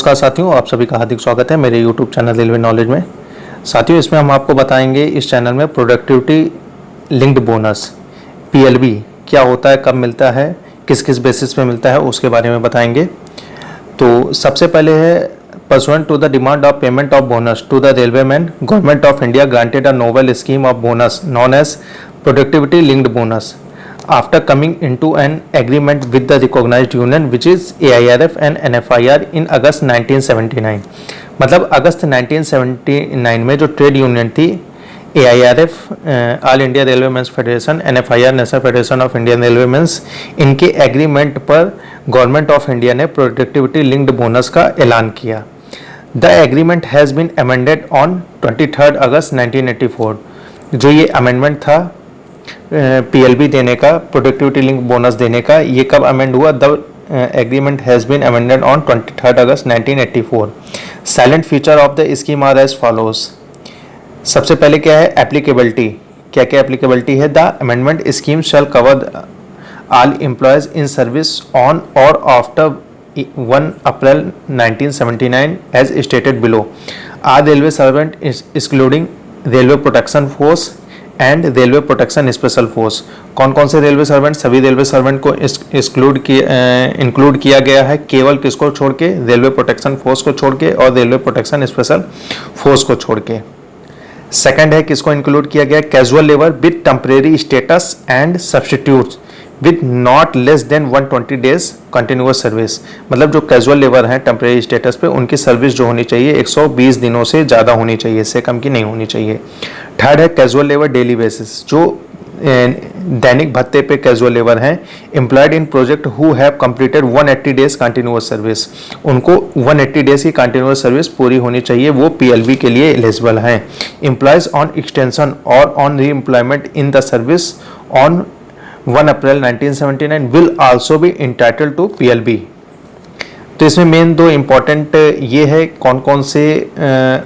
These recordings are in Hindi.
नमस्कार साथियों, आप सभी का हार्दिक स्वागत है मेरे YouTube चैनल रेलवे नॉलेज में। साथियों, इसमें हम आपको बताएंगे इस चैनल में प्रोडक्टिविटी लिंक्ड बोनस PLB क्या होता है, कब मिलता है, किस किस बेसिस पे मिलता है, उसके बारे में बताएंगे। तो सबसे पहले है pursuant to the demand of payment of bonus to the railway man, government of India granted a novel scheme of bonus non as productivity linked bonus after coming into an agreement with the recognized union which is AIRF and NFIR in अगस्त 1979। मतलब अगस्त 1979 में जो ट्रेड यूनियन थी AIRF all India railway mens federation, NFIR national federation of Indian railway mens, इनके एग्रीमेंट पर गवर्नमेंट ऑफ इंडिया ने प्रोडक्टिविटी लिंक्ड बोनस का ऐलान किया। The agreement has been amended on 23 August 1984। जो ये अमेंडमेंट था PLB देने का, प्रोडक्टिविटी लिंक बोनस देने का, ये कब अमेंड हुआ? The agreement has been amended on 23 August 1984। Salient feature of the scheme are as follows. सबसे पहले क्या है? एप्लीकेबिलिटी। क्या क्या एप्लीकेबिलिटी है? The amendment scheme shall cover all employees in service on or after 1 April 1979 as stated below. Are railway servant excluding railway protection force and railway protection special force. कौन कौन से रेलवे सर्वेंट? सभी रेलवे सर्वेंट को इंक्लूड किया गया है। केवल किसको छोड़ के? रेलवे प्रोटेक्शन फोर्स को छोड़ के और रेलवे प्रोटेक्शन स्पेशल फोर्स को छोड़ के। सेकंड है, किसको इंक्लूड किया गया? Casual labour with temporary status and substitutes with not less than 120 days continuous service. मतलब जो कैजुअल लेबर हैं टेम्परेरी स्टेटस पे, उनकी सर्विस जो होनी चाहिए 120 दिनों से ज़्यादा होनी चाहिए, इससे कम की नहीं होनी चाहिए। थर्ड है कैजुअल लेबर डेली बेसिस। जो दैनिक भत्ते पे कैजुअल लेबर हैं, employed in project who have completed 180 days continuous service, उनको 180 डेज की कंटिन्यूअस सर्विस पूरी होनी चाहिए, वो PLB के लिए एलिजिबल हैं। एम्प्लॉयज ऑन एक्सटेंशन और ऑन री employment in the service on 1 April 1979 will also be entitled to PLB। तो इसमें मेन दो इम्पॉर्टेंट ये है कौन कौन से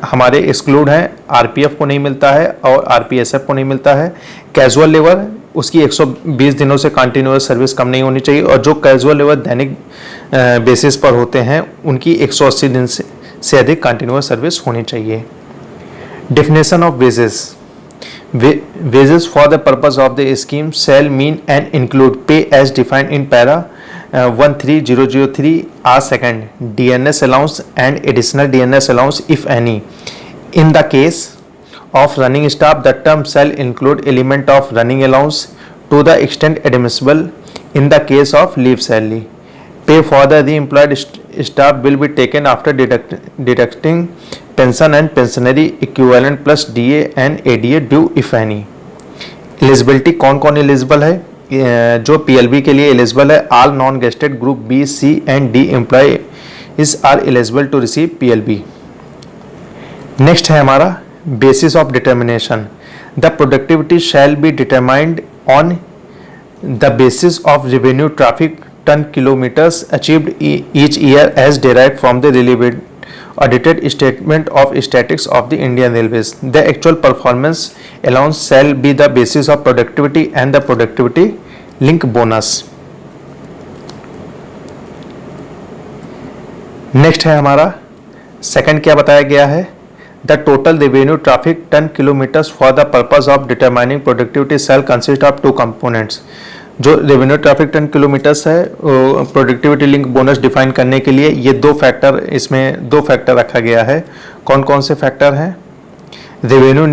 हमारे एक्सक्लूड हैं। RPF को नहीं मिलता है और RPSF को नहीं मिलता है। कैजुअल लेबर, उसकी 120 दिनों से कंटिन्यूअस सर्विस कम नहीं होनी चाहिए, और जो कैजुअल लेबर दैनिक बेसिस पर होते हैं उनकी 180 दिन से अधिक कंटिन्यूअस सर्विस होनी चाहिए। Definition of wages. Wages for the purpose of the scheme shall mean and include pay as defined in para 13003 R second, DNS allowance and additional DNS allowance if any. In the case of running staff, the term shall include element of running allowance to the extent admissible in the case of leave salary. Pay for the employed staff will be taken after deducting pension and pensionary equivalent plus DA and ADA due if any. Eligibility, कौन कौन एलिजिबल है? जो PLB के लिए एलिजिबल है, all non gazetted group B, C and D employees are eligible to receive PLB। Next है हमारा basis of determination. The productivity shall be determined on the basis of revenue traffic ton kilometres achieved each year as derived from the relevant audited statement of statistics of the Indian Railways. The actual performance allowance shall be the basis of productivity and the productivity link bonus. Next है हमारा सेकंड, क्या बताया गया है? The total revenue traffic ton kilometers for the purpose of determining productivity shall consist of two components. जो रेवेन्यू ट्रैफिक टन किलोमीटर्स है, प्रोडक्टिविटी लिंक बोनस डिफाइन करने के लिए ये दो फैक्टर, इसमें दो फैक्टर रखा गया है। कौन कौन से फैक्टर हैं? Revenue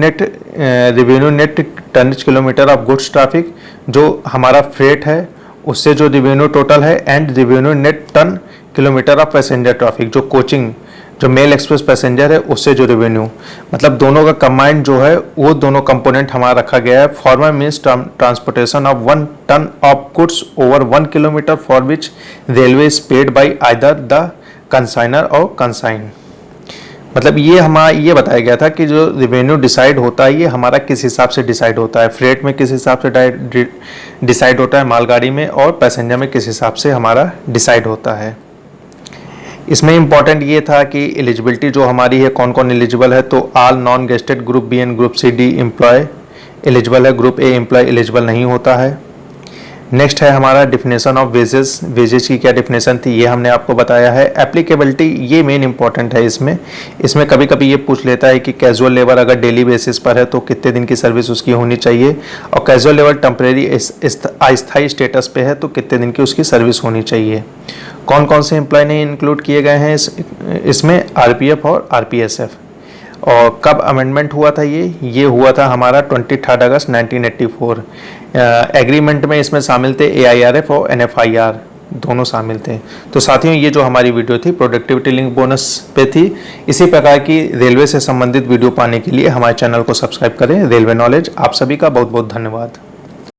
net ton kilometre of goods traffic, जो हमारा फ्रेट है उससे जो रेवेन्यू टोटल है, and revenue net ton kilometre of passenger traffic, जो कोचिंग जो मेल एक्सप्रेस पैसेंजर है उससे जो रेवेन्यू, मतलब दोनों का कंबाइंड जो है वो दोनों कंपोनेंट हमारा रखा गया है। Former means transportation of 1 ton of goods over 1 kilometre for which railway is paid by either the consignor or consignee. मतलब ये बताया गया था कि जो रेवेन्यू डिसाइड होता है ये हमारा किस हिसाब से डिसाइड होता है। फ्रेट में किस हिसाब से डिसाइड होता है मालगाड़ी में, और पैसेंजर में किस हिसाब से हमारा डिसाइड होता है। इसमें इंपॉर्टेंट ये था कि एलिजिबिलिटी जो हमारी है, कौन कौन एलिजिबल है? तो all non gazetted group B and group C D employee eligible है, ग्रुप A एम्प्लॉय एलिजिबल नहीं होता है। नेक्स्ट है हमारा डिफिनेशन ऑफ वेजेस। वेजेस की क्या डिफिनेशन थी ये हमने आपको बताया है। एप्लीकेबिलिटी ये मेन इंपॉर्टेंट है इसमें कभी कभी ये पूछ लेता है कि कैजुअल लेबर अगर डेली बेसिस पर है तो कितने दिन की सर्विस उसकी होनी चाहिए, और कैजुअल लेबर टेम्परेरी अस्थायी स्टेटस पे है तो कितने दिन की उसकी सर्विस होनी चाहिए। कौन कौन से एम्प्लॉय नहीं इंक्लूड किए गए हैं इसमें, आरपीएफ और आरपीएसएफ। और कब अमेंडमेंट हुआ था ये हुआ था हमारा 23 अगस्त 1984। एग्रीमेंट में इसमें शामिल थे एआईआरएफ और एनएफआईआर, दोनों शामिल थे। तो साथियों ये जो हमारी वीडियो थी प्रोडक्टिविटी लिंक बोनस पे थी। इसी प्रकार की रेलवे से संबंधित वीडियो पाने के लिए हमारे चैनल को सब्सक्राइब करें। Railway knowledge. आप सभी का बहुत बहुत धन्यवाद।